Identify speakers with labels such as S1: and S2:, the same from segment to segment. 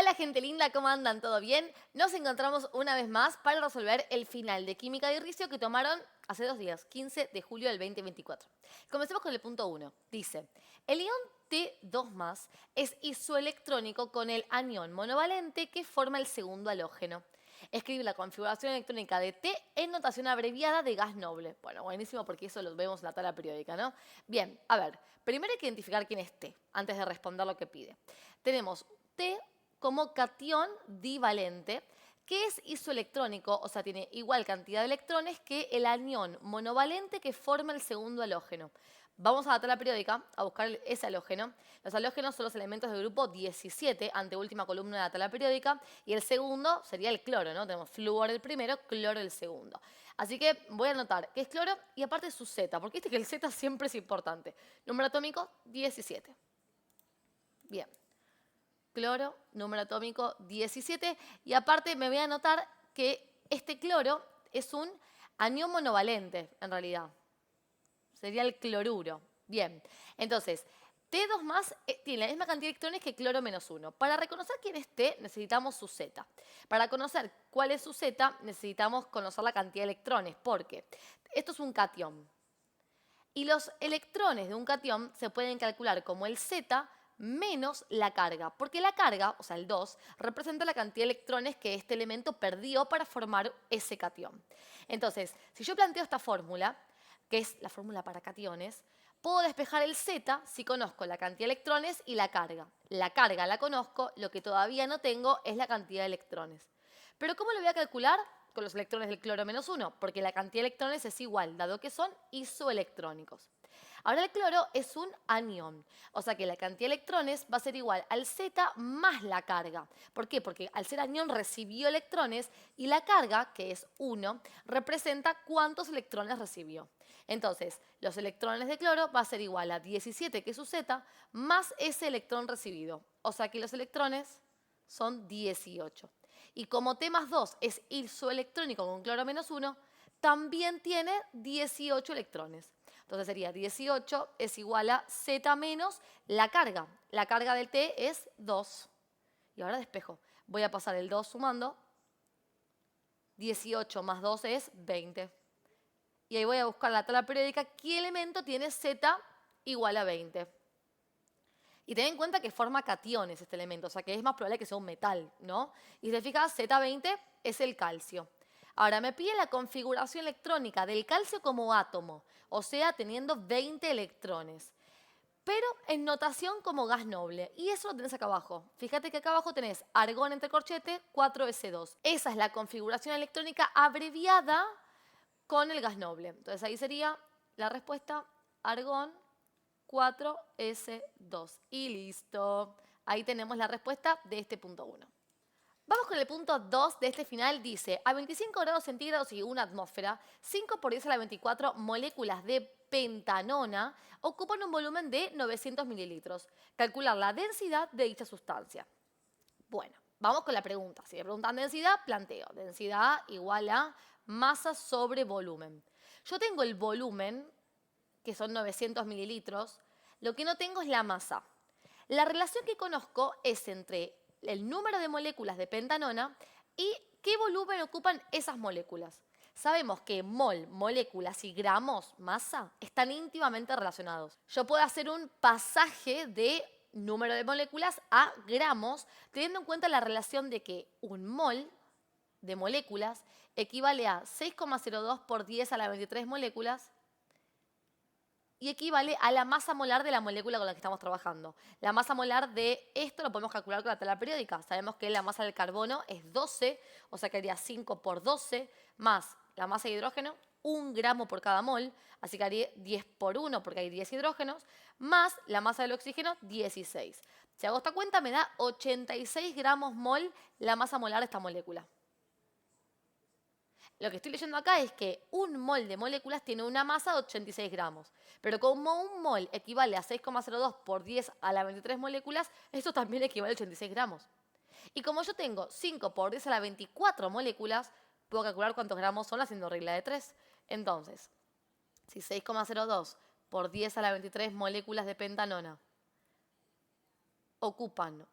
S1: Hola gente linda, ¿cómo andan? ¿Todo bien? Nos encontramos una vez más para resolver el final de Química de Ricio que tomaron hace 2 días, 15 de julio del 2024. Comencemos con el punto 1. Dice, el ion T2+ es isoelectrónico con el anión monovalente que forma el segundo halógeno. Escribe la configuración electrónica de T en notación abreviada de gas noble. Bueno, buenísimo porque eso lo vemos en la tabla periódica, ¿no? Bien, a ver, primero hay que identificar quién es T antes de responder lo que pide. Tenemos T como catión divalente, que es isoelectrónico, o sea, tiene igual cantidad de electrones que el anión monovalente que forma el segundo halógeno. Vamos a la tabla periódica a buscar ese halógeno. Los halógenos son los elementos del grupo 17, anteúltima columna de la tabla periódica, y el segundo sería el cloro, ¿no? Tenemos flúor el primero, cloro el segundo. Así que voy a anotar que es cloro y aparte su Z, porque viste que el Z siempre es importante. Número atómico 17. Bien. Cloro, número atómico 17. Y aparte me voy a anotar que este cloro es un anión monovalente, en realidad. Sería el cloruro. Bien, entonces, T2+ tiene la misma cantidad de electrones que cloro menos 1. Para reconocer quién es T, necesitamos su Z. Para conocer cuál es su Z, necesitamos conocer la cantidad de electrones, porque esto es un catión. Y los electrones de un catión se pueden calcular como el Z menos la carga, porque la carga, o sea, el 2, representa la cantidad de electrones que este elemento perdió para formar ese catión. Entonces, si yo planteo esta fórmula, que es la fórmula para cationes, puedo despejar el Z si conozco la cantidad de electrones y la carga. La carga la conozco, lo que todavía no tengo es la cantidad de electrones. ¿Pero cómo lo voy a calcular? Con los electrones del cloro menos 1, porque la cantidad de electrones es igual, dado que son isoelectrónicos. Ahora el cloro es un anión, o sea que la cantidad de electrones va a ser igual al Z más la carga. ¿Por qué? Porque al ser anión recibió electrones y la carga, que es 1, representa cuántos electrones recibió. Entonces, los electrones de cloro va a ser igual a 17, que es su Z, más ese electrón recibido. O sea que los electrones son 18. Y como T más 2 es isoelectrónico con cloro menos 1, también tiene 18 electrones. Entonces sería 18 es igual a Z menos la carga. La carga del T es 2. Y ahora despejo. Voy a pasar el 2 sumando. 18 más 2 es 20. Y ahí voy a buscar la tabla periódica qué elemento tiene Z igual a 20. Y ten en cuenta que forma cationes este elemento, o sea que es más probable que sea un metal, ¿no? Y si te fijas, Z20 es el calcio. Ahora, me pide la configuración electrónica del calcio como átomo, o sea, teniendo 20 electrones, pero en notación como gas noble. Y eso lo tenés acá abajo. Fíjate que acá abajo tenés argón entre corchete, 4s2. Esa es la configuración electrónica abreviada con el gas noble. Entonces ahí sería la respuesta argón 4s2. Y listo. Ahí tenemos la respuesta de este punto 1. Vamos con el punto 2 de este final. Dice, a 25 grados centígrados y una atmósfera, 5 por 10 a la 24 moléculas de pentanona ocupan un volumen de 900 mililitros. Calcular la densidad de dicha sustancia. Bueno, vamos con la pregunta. Si me preguntan densidad, planteo. Densidad igual a masa sobre volumen. Yo tengo el volumen, que son 900 mililitros, lo que no tengo es la masa. La relación que conozco es entre el número de moléculas de pentanona y qué volumen ocupan esas moléculas. Sabemos que mol, moléculas y gramos, masa, están íntimamente relacionados. Yo puedo hacer un pasaje de número de moléculas a gramos, teniendo en cuenta la relación de que un mol de moléculas equivale a 6,02 por 10 a la 23 moléculas y equivale a la masa molar de la molécula con la que estamos trabajando. La masa molar de esto lo podemos calcular con la tabla periódica. Sabemos que la masa del carbono es 12, o sea que haría 5 por 12, más la masa de hidrógeno, 1 gramo por cada mol, así que haría 10 por 1 porque hay 10 hidrógenos, más la masa del oxígeno, 16. Si hago esta cuenta me da 86 gramos mol la masa molar de esta molécula. Lo que estoy leyendo acá es que un mol de moléculas tiene una masa de 86 gramos. Pero como un mol equivale a 6,02 por 10 a la 23 moléculas, esto también equivale a 86 gramos. Y como yo tengo 5 por 10 a la 24 moléculas, puedo calcular cuántos gramos son haciendo regla de 3. Entonces, si 6,02 por 10 a la 23 moléculas de pentanona ocupan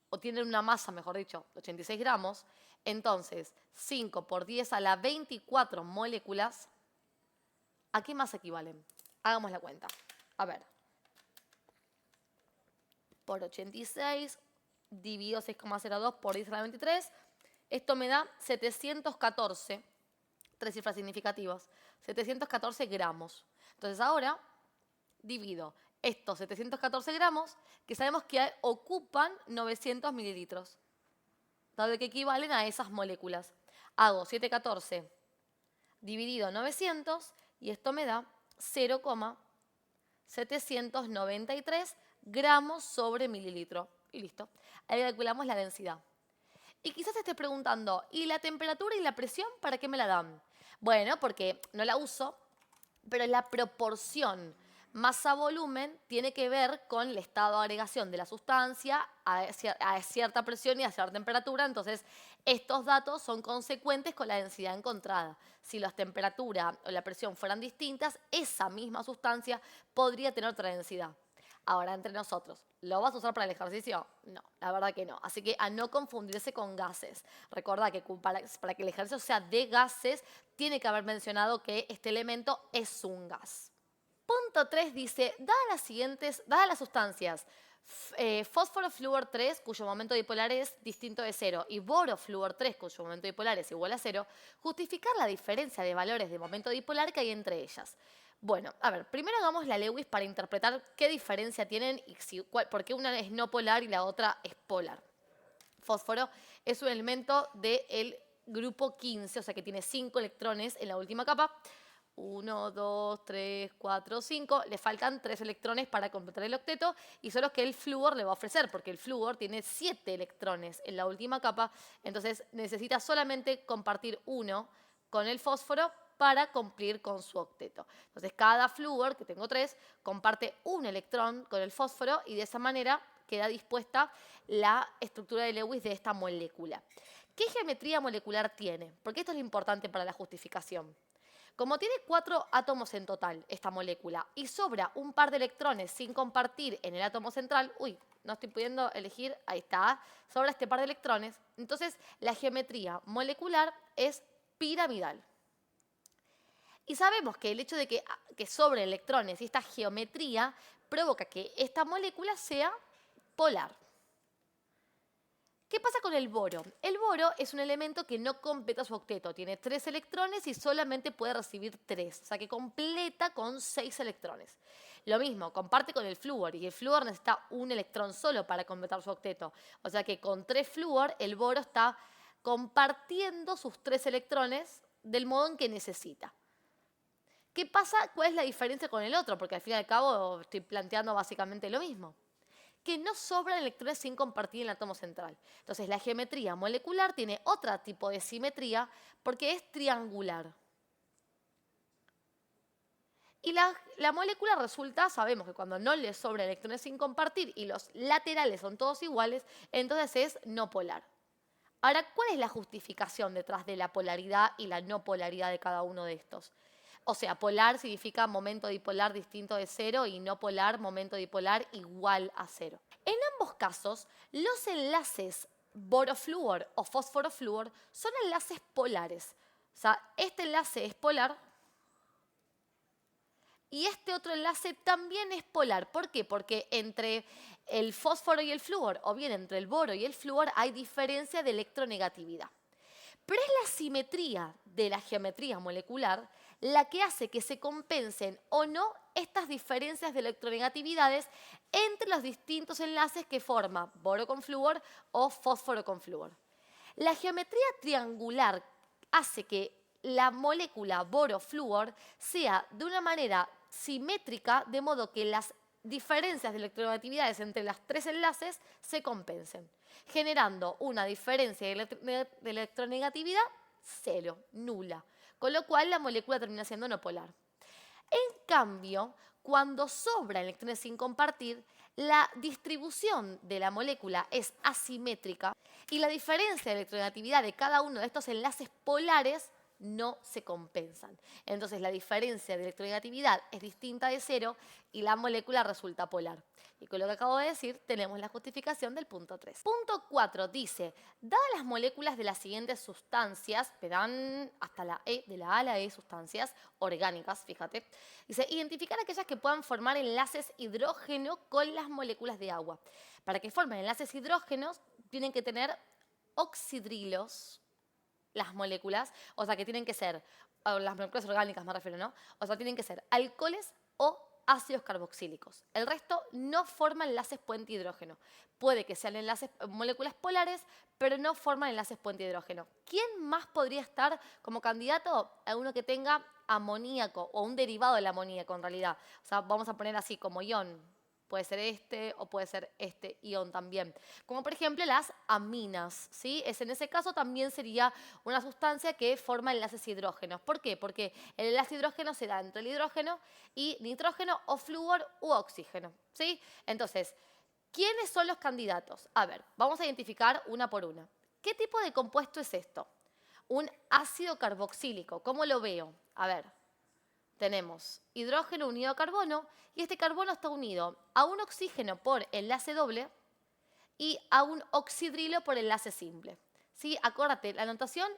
S1: o tienen una masa, mejor dicho, de 86 gramos, entonces 5 por 10 a la 24 moléculas, ¿a qué masa equivalen? Hagamos la cuenta. A ver, por 86 dividido 6,02 por 10 a la 23, esto me da 714, tres cifras significativas, 714 gramos. Entonces ahora divido estos 714 gramos, que sabemos que ocupan 900 mililitros, dado que equivalen a esas moléculas. Hago 714 dividido 900 y esto me da 0,793 gramos sobre mililitro. Y listo. Ahí calculamos la densidad. Y quizás te estés preguntando, ¿y la temperatura y la presión para qué me la dan? Bueno, porque no la uso, pero la proporción masa-volumen tiene que ver con el estado de agregación de la sustancia a cierta presión y a cierta temperatura. Entonces, estos datos son consecuentes con la densidad encontrada. Si la temperatura o la presión fueran distintas, esa misma sustancia podría tener otra densidad. Ahora, entre nosotros, ¿lo vas a usar para el ejercicio? No, la verdad que no. Así que a no confundirse con gases. Recordá que para que el ejercicio sea de gases, tiene que haber mencionado que este elemento es un gas. Punto 3 dice, dadas las sustancias fósforo flúor 3, cuyo momento dipolar es distinto de 0, y boro flúor 3, cuyo momento dipolar es igual a 0, justificar la diferencia de valores de momento dipolar que hay entre ellas. Bueno, a ver, primero hagamos la Lewis para interpretar qué diferencia tienen y por qué una es no polar y la otra es polar. Fósforo es un elemento del grupo 15, o sea que tiene 5 electrones en la última capa. 1, 2, 3, 4, 5. Le faltan 3 electrones para completar el octeto y son los que el flúor le va a ofrecer, porque el flúor tiene 7 electrones en la última capa, entonces necesita solamente compartir 1 con el fósforo para cumplir con su octeto. Entonces cada flúor, que tengo 3, comparte un electrón con el fósforo y de esa manera queda dispuesta la estructura de Lewis de esta molécula. ¿Qué geometría molecular tiene? Porque esto es lo importante para la justificación. Como tiene 4 átomos en total esta molécula y sobra un par de electrones sin compartir en el átomo central, no estoy pudiendo elegir, ahí está, sobra este par de electrones, entonces la geometría molecular es piramidal. Y sabemos que el hecho de que sobren electrones y esta geometría provoca que esta molécula sea polar. ¿Qué pasa con el boro? El boro es un elemento que no completa su octeto. Tiene 3 electrones y solamente puede recibir 3. O sea que completa con 6 electrones. Lo mismo, comparte con el flúor. Y el flúor necesita un electrón solo para completar su octeto. O sea que con 3 flúor, el boro está compartiendo sus 3 electrones del modo en que necesita. ¿Qué pasa? ¿Cuál es la diferencia con el otro? Porque al fin y al cabo estoy planteando básicamente lo mismo. Que no sobran electrones sin compartir en el átomo central. Entonces la geometría molecular tiene otro tipo de simetría porque es triangular. Y la molécula resulta, sabemos que cuando no le sobran electrones sin compartir y los laterales son todos iguales, entonces es no polar. Ahora, ¿cuál es la justificación detrás de la polaridad y la no polaridad de cada uno de estos? O sea, polar significa momento dipolar distinto de 0 y no polar, momento dipolar igual a 0. En ambos casos, los enlaces boroflúor o fosforoflúor son enlaces polares. O sea, este enlace es polar y este otro enlace también es polar. ¿Por qué? Porque entre el fósforo y el flúor, o bien entre el boro y el flúor, hay diferencia de electronegatividad. Pero es la simetría de la geometría molecular la que hace que se compensen o no estas diferencias de electronegatividades entre los distintos enlaces que forma boro con flúor o fósforo con flúor. La geometría triangular hace que la molécula boro-flúor sea de una manera simétrica, de modo que las diferencias de electronegatividades entre los 3 enlaces se compensen, generando una diferencia de electronegatividad 0, nula, con lo cual la molécula termina siendo no polar. En cambio, cuando sobran electrones sin compartir, la distribución de la molécula es asimétrica y la diferencia de electronegatividad de cada uno de estos enlaces polares no se compensan. Entonces la diferencia de electronegatividad es distinta de cero y la molécula resulta polar. Y con lo que acabo de decir, tenemos la justificación del punto 3. Punto 4 dice, dadas las moléculas de las siguientes sustancias, me dan hasta la E, de la A a la E, sustancias orgánicas, fíjate, dice, identificar aquellas que puedan formar enlaces hidrógeno con las moléculas de agua. Para que formen enlaces hidrógenos, tienen que tener oxidrilos, las moléculas, o sea que tienen que ser, las moléculas orgánicas me refiero, ¿no? O sea, tienen que ser alcoholes o ácidos carboxílicos. El resto no forma enlaces puente hidrógeno. Puede que sean enlaces, moléculas polares, pero no forman enlaces puente hidrógeno. ¿Quién más podría estar como candidato? Alguno que tenga amoníaco o un derivado del amoníaco en realidad. O sea, vamos a poner así como ion. Puede ser este o puede ser este ion también. Como por ejemplo las aminas, ¿sí? En ese caso también sería una sustancia que forma enlaces hidrógenos. ¿Por qué? Porque el enlace hidrógeno se da entre el hidrógeno y nitrógeno o flúor u oxígeno, ¿sí? Entonces, ¿quiénes son los candidatos? A ver, vamos a identificar una por una. ¿Qué tipo de compuesto es esto? Un ácido carboxílico. ¿Cómo lo veo? A ver. Tenemos hidrógeno unido a carbono y este carbono está unido a un oxígeno por enlace doble y a un oxidrilo por enlace simple. ¿Sí? Acuérdate, la notación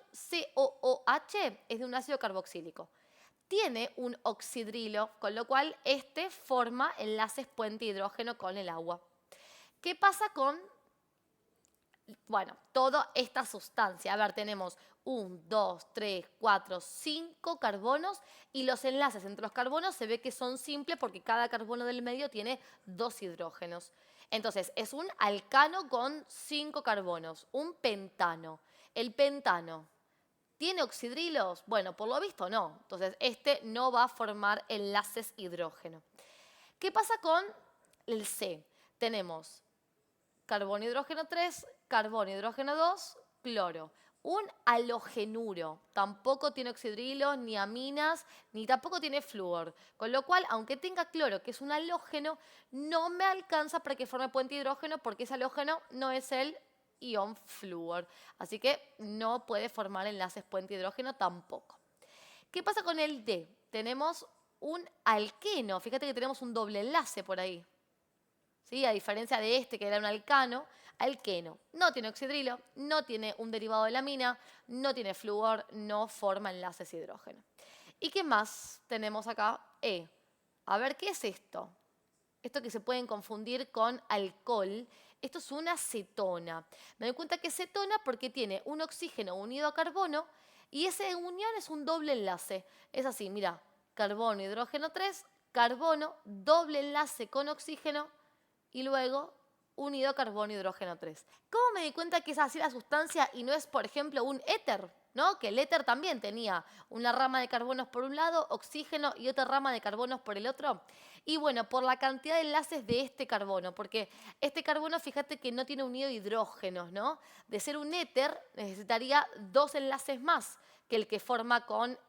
S1: COOH es de un ácido carboxílico. Tiene un oxidrilo, con lo cual este forma enlaces puente hidrógeno con el agua. ¿Qué pasa con toda esta sustancia? A ver, tenemos 1, 2, 3, 4, 5 carbonos y los enlaces entre los carbonos se ve que son simples porque cada carbono del medio tiene 2 hidrógenos. Entonces, es un alcano con 5 carbonos, un pentano. El pentano, ¿tiene oxidrilos? Bueno, por lo visto no. Entonces, este no va a formar enlaces hidrógeno. ¿Qué pasa con el C? Tenemos carbono, hidrógeno 3, carbono, hidrógeno 2, cloro. Un halogenuro tampoco tiene oxidrilos, ni aminas, ni tampoco tiene flúor. Con lo cual, aunque tenga cloro, que es un halógeno, no me alcanza para que forme puente hidrógeno porque ese halógeno no es el ion flúor. Así que no puede formar enlaces puente hidrógeno tampoco. ¿Qué pasa con el D? Tenemos un alqueno. Fíjate que tenemos un doble enlace por ahí. ¿Sí? A diferencia de este que era un alcano, alqueno no tiene oxidrilo, no tiene un derivado de la amina, no tiene flúor, no forma enlaces hidrógeno. ¿Y qué más tenemos acá? E. A ver, ¿qué es esto? Esto que se pueden confundir con alcohol. Esto es una cetona. Me doy cuenta que es cetona porque tiene un oxígeno unido a carbono y esa unión es un doble enlace. Es así, mira, carbono, hidrógeno 3, carbono, doble enlace con oxígeno y luego unido a carbono, hidrógeno 3. ¿Cómo me di cuenta que es así la sustancia y no es, por ejemplo, un éter? ¿No? Que el éter también tenía una rama de carbonos por un lado, oxígeno y otra rama de carbonos por el otro. Y bueno, por la cantidad de enlaces de este carbono, porque este carbono, fíjate que no tiene unido hidrógenos, ¿no? De ser un éter, necesitaría 2 enlaces más que el que forma con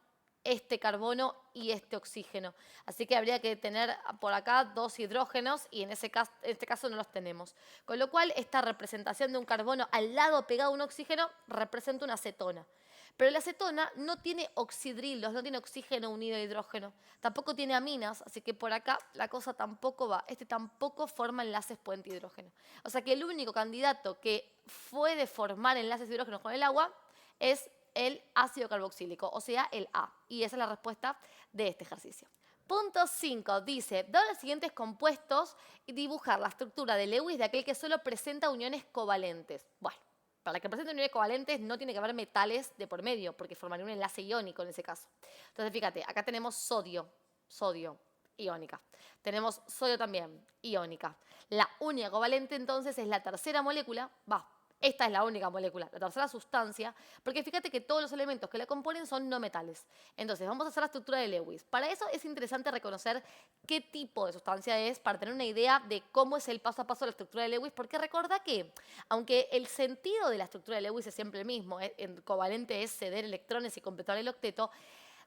S1: este carbono y este oxígeno. Así que habría que tener por acá 2 hidrógenos y en este caso no los tenemos. Con lo cual, esta representación de un carbono al lado pegado a un oxígeno representa una acetona. Pero la acetona no tiene oxidrilos, no tiene oxígeno unido a hidrógeno. Tampoco tiene aminas, así que por acá la cosa tampoco va. Este tampoco forma enlaces puente hidrógeno. O sea que el único candidato que puede formar enlaces hidrógenos con el agua es el ácido carboxílico, o sea, el A. Y esa es la respuesta de este ejercicio. Punto 5 dice, dado los siguientes compuestos, dibujar la estructura de Lewis de aquel que solo presenta uniones covalentes. Bueno, para que presente uniones covalentes no tiene que haber metales de por medio, porque formaría un enlace iónico en ese caso. Entonces, fíjate, acá tenemos sodio, iónica. Tenemos sodio también, iónica. La única covalente entonces es la tercera molécula, esta es la única molécula, la tercera sustancia, porque fíjate que todos los elementos que la componen son no metales. Entonces, vamos a hacer la estructura de Lewis. Para eso es interesante reconocer qué tipo de sustancia es, para tener una idea de cómo es el paso a paso de la estructura de Lewis, porque recuerda que, aunque el sentido de la estructura de Lewis es siempre el mismo, en covalente es ceder electrones y completar el octeto,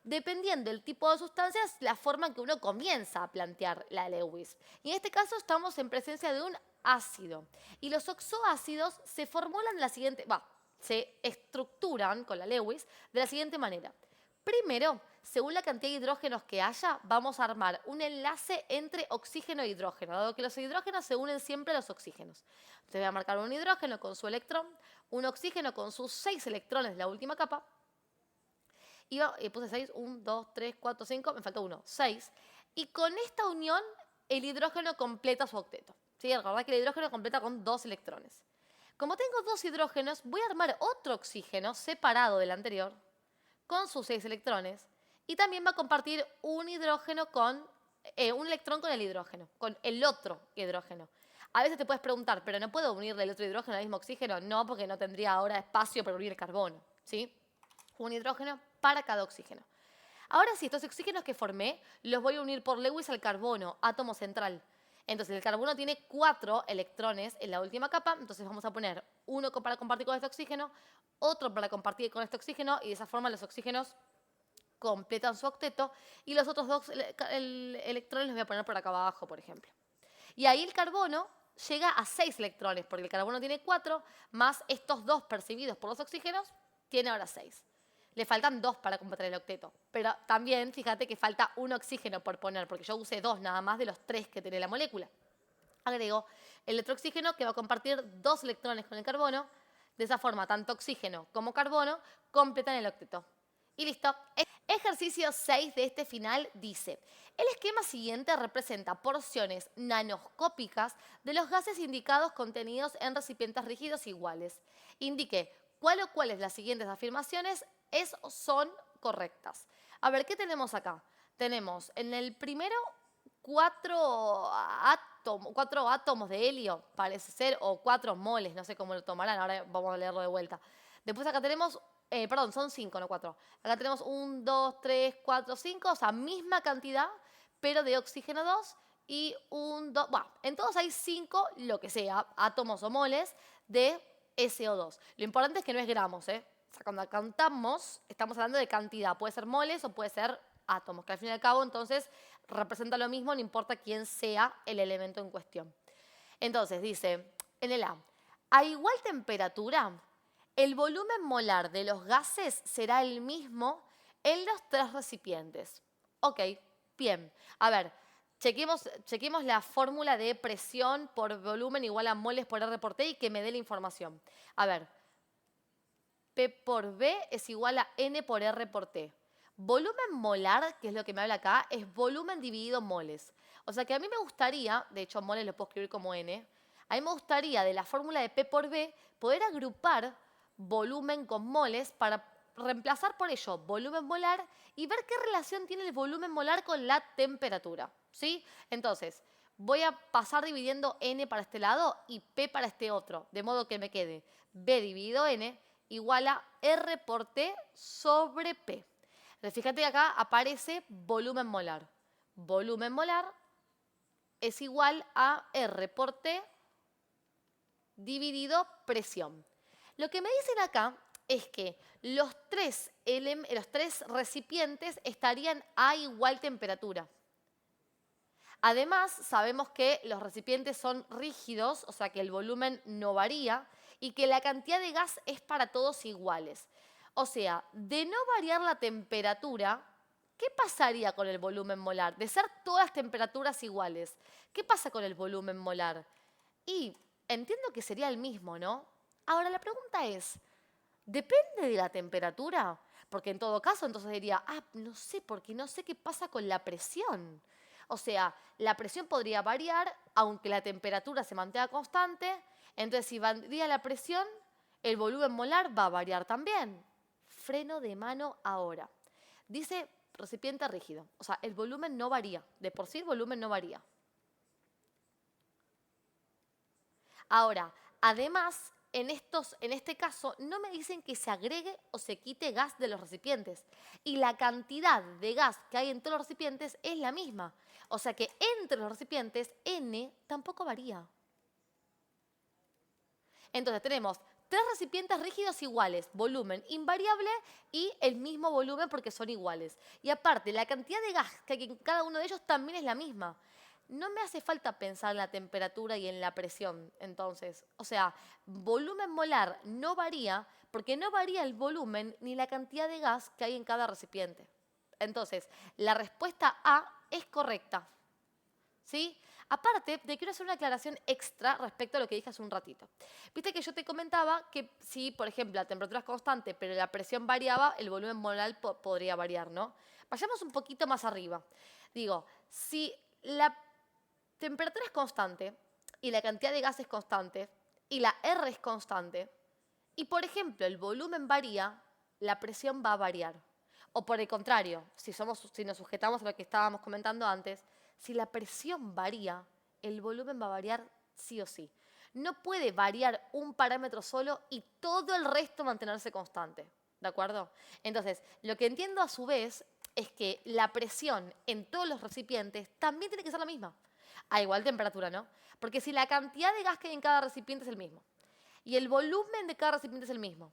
S1: dependiendo del tipo de sustancias, la forma en que uno comienza a plantear la Lewis. Y en este caso estamos en presencia de un ácido. Y los oxoácidos se formulan de la siguiente, se estructuran con la Lewis de la siguiente manera. Primero, según la cantidad de hidrógenos que haya, vamos a armar un enlace entre oxígeno e hidrógeno, dado que los hidrógenos se unen siempre a los oxígenos. Entonces voy a marcar un hidrógeno con su electrón, un oxígeno con sus 6 electrones de la última capa, y puse 6, 1, 2, 3, 4, 5, me faltó 1, 6. Y con esta unión, el hidrógeno completa su octeto. ¿Sí? Recordad que el hidrógeno completa con 2 electrones. Como tengo 2 hidrógenos, voy a armar otro oxígeno separado del anterior, con sus 6 electrones, y también va a compartir un hidrógeno un electrón con el hidrógeno, con el otro hidrógeno. A veces te puedes preguntar, ¿pero no puedo unirle el otro hidrógeno al mismo oxígeno? No, porque no tendría ahora espacio para unir el carbono, ¿sí? Un hidrógeno para cada oxígeno. Ahora sí, estos oxígenos que formé los voy a unir por Lewis al carbono, átomo central. Entonces el carbono tiene 4 electrones en la última capa, entonces vamos a poner uno para compartir con este oxígeno, otro para compartir con este oxígeno, y de esa forma los oxígenos completan su octeto, y los otros 2 electrones los voy a poner por acá abajo, por ejemplo. Y ahí el carbono llega a 6 electrones, porque el carbono tiene 4, más estos 2 percibidos por los oxígenos, tiene ahora 6. Le faltan 2 para completar el octeto. Pero también fíjate que falta un oxígeno por poner, porque yo usé 2 nada más de los 3 que tiene la molécula. Agrego el otro oxígeno que va a compartir 2 electrones con el carbono. De esa forma, tanto oxígeno como carbono completan el octeto. Y listo. Ejercicio 6 de este final dice: el esquema siguiente representa porciones nanoscópicas de los gases indicados contenidos en recipientes rígidos iguales. Indique cuál o cuáles de las siguientes afirmaciones son correctas. A ver, ¿qué tenemos acá? Tenemos en el primero 4 átomos de helio, parece ser, o 4 moles, no sé cómo lo tomarán, ahora vamos a leerlo de vuelta. Después acá tenemos, perdón, son 5, no 4. Acá tenemos 1, 2, 3, 4, 5, o sea, misma cantidad, pero de oxígeno 2 y 1, 2, bueno, en todos hay 5, lo que sea, átomos o moles de SO2. Lo importante es que no es gramos, ¿eh? O sea, cuando cantamos, estamos hablando de cantidad. Puede ser moles o puede ser átomos, que al fin y al cabo, entonces, representa lo mismo, no importa quién sea el elemento en cuestión. Entonces, dice, en el a igual temperatura, el volumen molar de los gases será el mismo en los 3 recipientes. Ok, bien. A ver, chequemos la fórmula de presión por volumen igual a moles por R por T y que me dé la información. A ver, P por B es igual a N por R por T. Volumen molar, que es lo que me habla acá, es volumen dividido moles. O sea que a mí me gustaría, de hecho moles lo puedo escribir como N, a mí me gustaría de la fórmula de P por B poder agrupar volumen con moles para reemplazar por ello volumen molar y ver qué relación tiene el volumen molar con la temperatura, ¿sí? Entonces, voy a pasar dividiendo N para este lado y P para este otro, de modo que me quede B dividido N igual a R por T sobre P. Fíjate que acá aparece volumen molar. Volumen molar es igual a R por T dividido presión. Lo que me dicen acá es que los tres recipientes estarían a igual temperatura. Además, sabemos que los recipientes son rígidos, o sea que el volumen no varía y que la cantidad de gas es para todos iguales. O sea, de no variar la temperatura, ¿qué pasaría con el volumen molar? De ser todas temperaturas iguales, ¿qué pasa con el volumen molar? Y entiendo que sería el mismo, ¿no? Ahora la pregunta es, ¿depende de la temperatura? Porque en todo caso entonces diría, no sé, porque no sé qué pasa con la presión. O sea, la presión podría variar aunque la temperatura se mantenga constante. Entonces, si varía la presión, el volumen molar va a variar también. Freno de mano ahora. Dice recipiente rígido. O sea, el volumen no varía. De por sí el volumen no varía. Ahora, además, en este caso, no me dicen que se agregue o se quite gas de los recipientes. Y la cantidad de gas que hay en todos los recipientes es la misma. O sea que entre los recipientes, N tampoco varía. Entonces tenemos 3 recipientes rígidos iguales, volumen invariable y el mismo volumen porque son iguales. Y aparte, la cantidad de gas que hay en cada uno de ellos también es la misma. no me hace falta pensar en la temperatura y en la presión, entonces. O sea, volumen molar no varía porque no varía el volumen ni la cantidad de gas que hay en cada recipiente. Entonces, la respuesta A es correcta. ¿Sí? Aparte, te quiero hacer una aclaración extra respecto a lo que dije hace un ratito. Viste que yo te comentaba que si, por ejemplo, la temperatura es constante, pero la presión variaba, el volumen molar podría variar, ¿no? Vayamos un poquito más arriba. Digo, si la temperatura es constante y la cantidad de gas es constante y la R es constante, y por ejemplo el volumen varía, la presión va a variar. O por el contrario, si nos sujetamos a lo que estábamos comentando antes, si la presión varía, el volumen va a variar sí o sí. No puede variar un parámetro solo y todo el resto mantenerse constante. ¿De acuerdo? Entonces, lo que entiendo a su vez es que la presión en todos los recipientes también tiene que ser la misma. A igual temperatura, ¿no? Porque si la cantidad de gas que hay en cada recipiente es el mismo, y el volumen de cada recipiente es el mismo,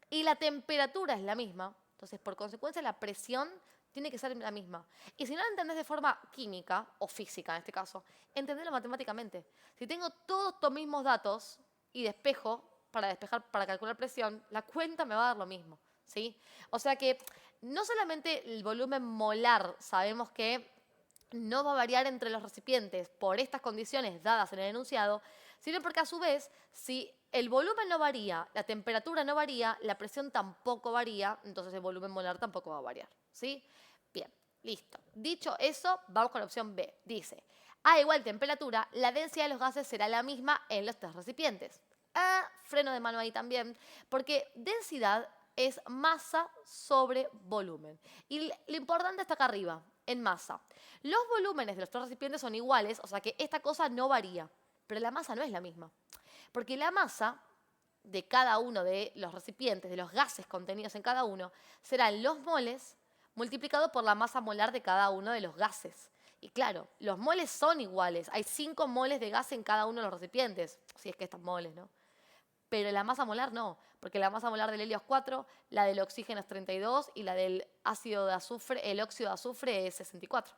S1: y la temperatura es la misma, entonces por consecuencia la presión tiene que ser la misma. Y si no lo entendés de forma química, o física en este caso, entendelo matemáticamente. Si tengo todos estos mismos datos y despejo para calcular presión, la cuenta me va a dar lo mismo, ¿sí? O sea que no solamente el volumen molar sabemos que no va a variar entre los recipientes por estas condiciones dadas en el enunciado, sino porque a su vez, si el volumen no varía, la temperatura no varía, la presión tampoco varía, entonces el volumen molar tampoco va a variar, ¿sí? Bien, listo. Dicho eso, vamos con la opción B. Dice, a igual temperatura, la densidad de los gases será la misma en los tres recipientes. Freno de mano ahí también, porque densidad es masa sobre volumen. Y lo importante está acá arriba, en masa. Los volúmenes de los tres recipientes son iguales, o sea que esta cosa no varía, pero la masa no es la misma. Porque la masa de cada uno de los recipientes, de los gases contenidos en cada uno, serán los moles multiplicado por la masa molar de cada uno de los gases. Y claro, los moles son iguales. Hay 5 moles de gas en cada uno de los recipientes, si es que están moles, ¿no? Pero la masa molar no, porque la masa molar del helio es 4, la del oxígeno es 32 y la del ácido de azufre, el óxido de azufre es 64.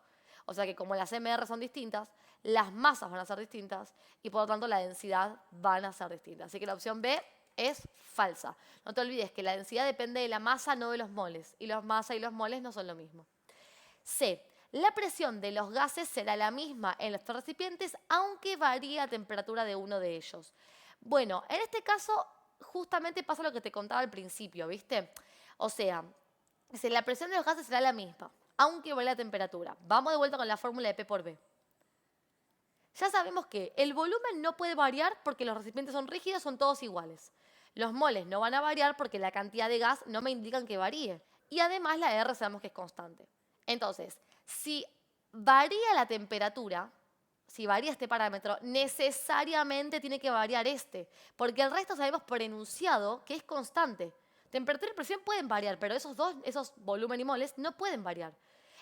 S1: O sea que como las MR son distintas, las masas van a ser distintas y por lo tanto la densidad van a ser distinta. Así que la opción B es falsa. No te olvides que la densidad depende de la masa, no de los moles. Y la masa y los moles no son lo mismo. C. La presión de los gases será la misma en los tres recipientes, aunque varíe la temperatura de uno de ellos. Bueno, en este caso justamente pasa lo que te contaba al principio, ¿viste? O sea, si la presión de los gases será la misma, aunque varíe la temperatura. Vamos de vuelta con la fórmula de P por B. Ya sabemos que el volumen no puede variar porque los recipientes son rígidos, son todos iguales. Los moles no van a variar porque la cantidad de gas no me indican que varíe. Y además la R sabemos que es constante. Entonces, si varía la temperatura, si varía este parámetro, necesariamente tiene que variar este, porque el resto sabemos por enunciado que es constante. Temperatura y presión pueden variar, pero esos volumen y moles, no pueden variar.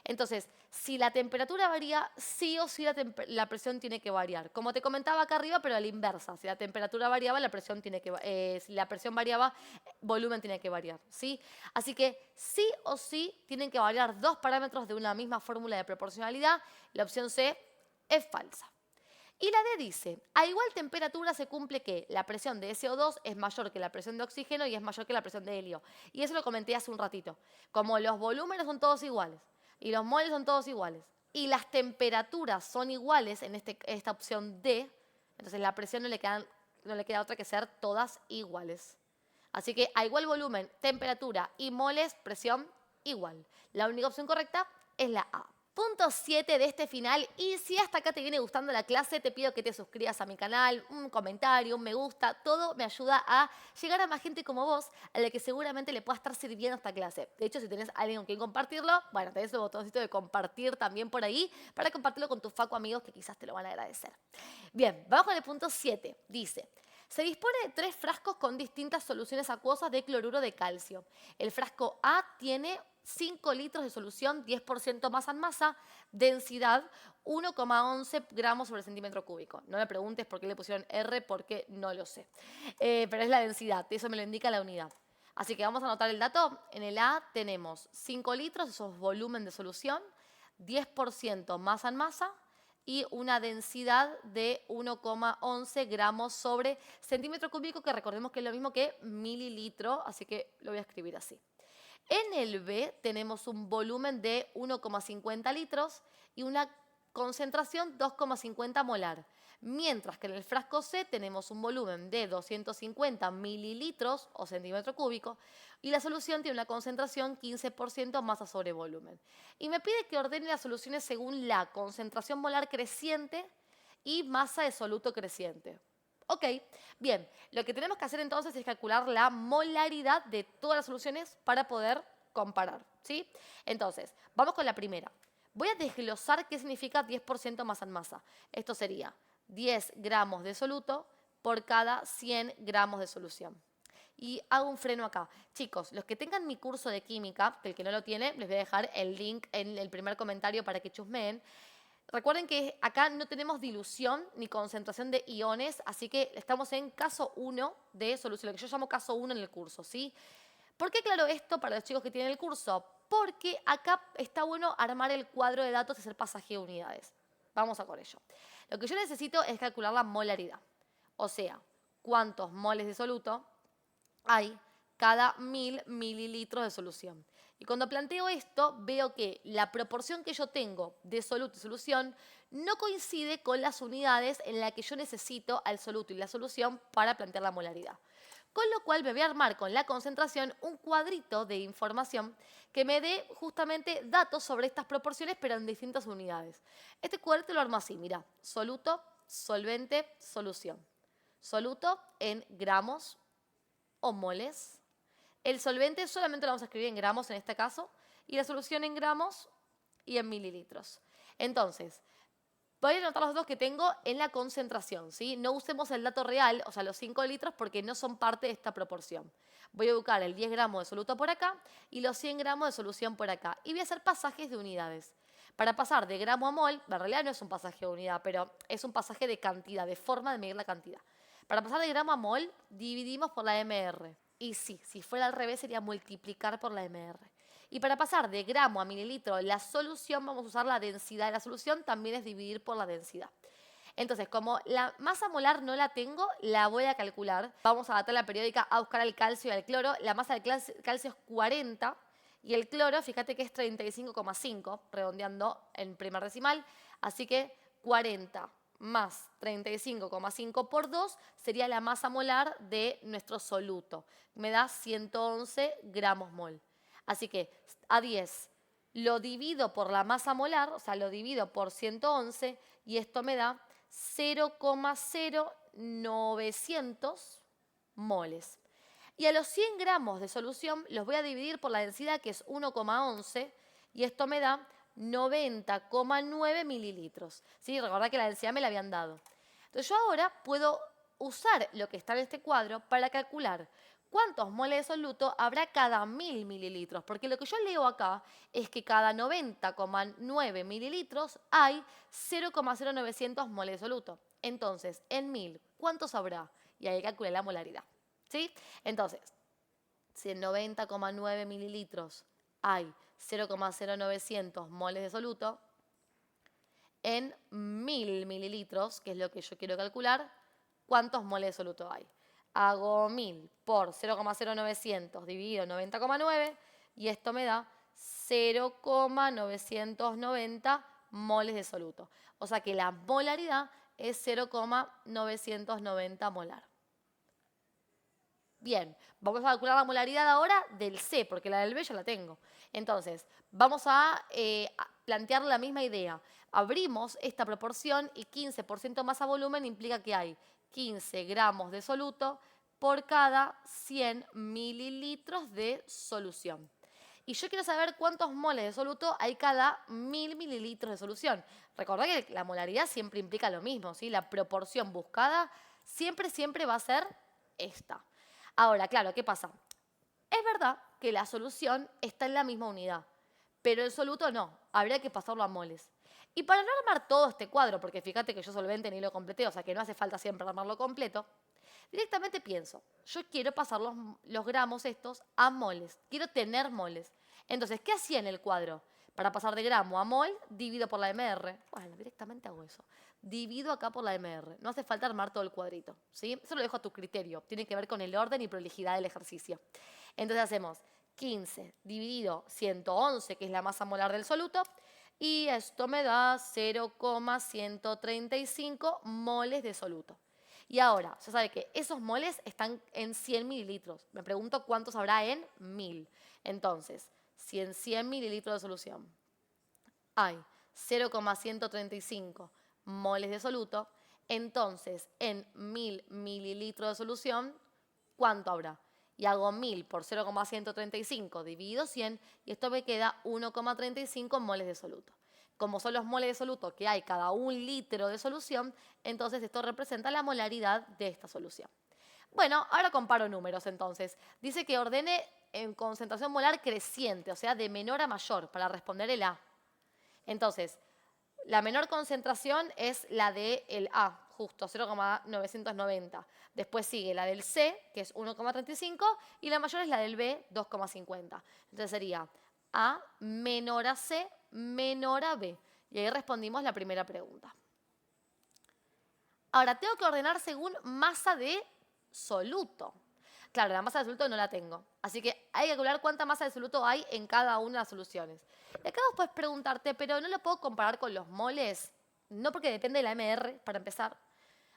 S1: Entonces, si la temperatura varía, sí o sí la presión tiene que variar. Como te comentaba acá arriba, pero a la inversa. Si la temperatura variaba, la presión si la presión variaba, volumen tiene que variar, ¿sí? Así que sí o sí tienen que variar dos parámetros de una misma fórmula de proporcionalidad. La opción C es falsa. Y la D dice, a igual temperatura se cumple que la presión de SO2 es mayor que la presión de oxígeno y es mayor que la presión de helio. Y eso lo comenté hace un ratito. Como los volúmenes son todos iguales y los moles son todos iguales y las temperaturas son iguales en esta opción D, entonces la presión no le queda otra que ser todas iguales. Así que a igual volumen, temperatura y moles, presión igual. La única opción correcta es la A. Punto 7 de este final, y si hasta acá te viene gustando la clase, te pido que te suscribas a mi canal, un comentario, un me gusta, todo me ayuda a llegar a más gente como vos, a la que seguramente le pueda estar sirviendo esta clase. De hecho, si tenés a alguien con quien compartirlo, bueno, tenés el botoncito de compartir también por ahí, para compartirlo con tus facu amigos que quizás te lo van a agradecer. Bien, vamos con el punto 7, dice... Se dispone de 3 frascos con distintas soluciones acuosas de cloruro de calcio. El frasco A tiene 5 litros de solución, 10% masa en masa, densidad 1,11 gramos sobre centímetro cúbico. No me preguntes por qué le pusieron R, porque no lo sé. Pero es la densidad, eso me lo indica la unidad. Así que vamos a anotar el dato. En el A tenemos 5 litros, eso es volumen de solución, 10% masa en masa, y una densidad de 1,11 gramos sobre centímetro cúbico, que recordemos que es lo mismo que mililitro, así que lo voy a escribir así. En el B tenemos un volumen de 1,50 litros y una concentración 2,50 molar. Mientras que en el frasco C tenemos un volumen de 250 mililitros o centímetro cúbico y la solución tiene una concentración 15% masa sobre volumen. Y me pide que ordene las soluciones según la concentración molar creciente y masa de soluto creciente. Ok, bien, lo que tenemos que hacer entonces es calcular la molaridad de todas las soluciones para poder comparar, ¿sí? Entonces, vamos con la primera. Voy a desglosar qué significa 10% masa en masa. Esto sería 10 gramos de soluto por cada 100 gramos de solución. Y hago un freno acá. Chicos, los que tengan mi curso de química, que el que no lo tiene, les voy a dejar el link en el primer comentario para que chusmeen. Recuerden que acá no tenemos dilución ni concentración de iones, así que estamos en caso 1 de solución, lo que yo llamo caso 1 en el curso, ¿sí? ¿Por qué aclaro esto para los chicos que tienen el curso? Porque acá está bueno armar el cuadro de datos y hacer pasaje de unidades. Vamos a por ello. Lo que yo necesito es calcular la molaridad, o sea, cuántos moles de soluto hay cada 1000 mililitros de solución. Y cuando planteo esto, veo que la proporción que yo tengo de soluto y solución no coincide con las unidades en las que yo necesito al soluto y la solución para plantear la molaridad. Con lo cual me voy a armar con la concentración un cuadrito de información que me dé justamente datos sobre estas proporciones, pero en distintas unidades. Este cuadrito lo armo así, mira, soluto, solvente, solución. Soluto en gramos o moles. El solvente solamente lo vamos a escribir en gramos en este caso y la solución en gramos y en mililitros. Entonces, voy a anotar los dos que tengo en la concentración, ¿sí? No usemos el dato real, o sea, los 5 litros, porque no son parte de esta proporción. Voy a buscar el 10 gramos de soluto por acá y los 100 gramos de solución por acá. Y voy a hacer pasajes de unidades. Para pasar de gramo a mol, en realidad no es un pasaje de unidad, pero es un pasaje de cantidad, de forma de medir la cantidad. Para pasar de gramo a mol, dividimos por la MR. Y sí, si fuera al revés sería multiplicar por la MR. Y para pasar de gramo a mililitro la solución, vamos a usar la densidad de la solución, también es dividir por la densidad. Entonces, como la masa molar no la tengo, la voy a calcular. Vamos a la tabla periódica a buscar el calcio y el cloro. La masa del calcio es 40 y el cloro, fíjate que es 35,5, redondeando en primer decimal. Así que 40 más 35,5 por 2 sería la masa molar de nuestro soluto. Me da 111 gramos mol. Así que a 10 lo divido por la masa molar, o sea, lo divido por 111 y esto me da 0,0900 moles. Y a los 100 gramos de solución los voy a dividir por la densidad, que es 1,11, y esto me da 90,9 mililitros. ¿Sí? Recordad que la densidad me la habían dado. Entonces yo ahora puedo usar lo que está en este cuadro para calcular cuántos moles de soluto habrá cada 1000 mililitros. Porque lo que yo leo acá es que cada 90,9 mililitros hay 0,0900 moles de soluto. Entonces, en 1000, ¿cuántos habrá? Y ahí calculé la molaridad. ¿Sí? Entonces, si en 90,9 mililitros hay 0,0900 moles de soluto, en 1000 mililitros, que es lo que yo quiero calcular, ¿cuántos moles de soluto hay? Hago 1000 por 0,0900 dividido 90,9 y esto me da 0,990 moles de soluto. O sea que la molaridad es 0,990 molar. Bien, vamos a calcular la molaridad ahora del C, porque la del B ya la tengo. Entonces, vamos a plantear la misma idea. Abrimos esta proporción y 15% masa volumen implica que hay 15 gramos de soluto por cada 100 mililitros de solución. Y yo quiero saber cuántos moles de soluto hay cada 1000 mililitros de solución. Recordad que la molaridad siempre implica lo mismo, ¿sí? La proporción buscada siempre va a ser esta. Ahora, claro, ¿qué pasa? Es verdad que la solución está en la misma unidad, pero el soluto no, habría que pasarlo a moles. Y para no armar todo este cuadro, porque fíjate que yo solvente ni lo completé, o sea que no hace falta siempre armarlo completo, directamente pienso, yo quiero pasar los gramos estos a moles, quiero tener moles. Entonces, ¿qué hacía en el cuadro? Para pasar de gramo a mol, divido por la mr. Bueno, directamente hago eso. Divido acá por la mr. No hace falta armar todo el cuadrito, ¿sí? Eso lo dejo a tu criterio. Tiene que ver con el orden y prolijidad del ejercicio. Entonces hacemos 15 dividido 111, que es la masa molar del soluto, y esto me da 0,135 moles de soluto. Y ahora, ya sabe que esos moles están en 100 mililitros. Me pregunto cuántos habrá en 1000. Entonces, si en 100 mililitros de solución hay 0,135 moles de soluto, entonces en 1000 mililitros de solución, ¿cuánto habrá? Y hago 1000 por 0,135 dividido 100 y esto me queda 1,35 moles de soluto. Como son los moles de soluto que hay cada 1 litro de solución, entonces esto representa la molaridad de esta solución. Bueno, ahora comparo números entonces. Dice que ordene en concentración molar creciente, o sea, de menor a mayor, para responder el A. Entonces, la menor concentración es la del A, justo 0,990. Después sigue la del C, que es 1,35, y la mayor es la del B, 2,50. Entonces sería A menor a C menor a B. Y ahí respondimos la primera pregunta. Ahora, tengo que ordenar según masa de soluto. Claro, la masa de soluto no la tengo. Así que hay que calcular cuánta masa de soluto hay en cada una de las soluciones. Y acá vos podés preguntarte, ¿pero no lo puedo comparar con los moles? No, porque depende de la MR, para empezar.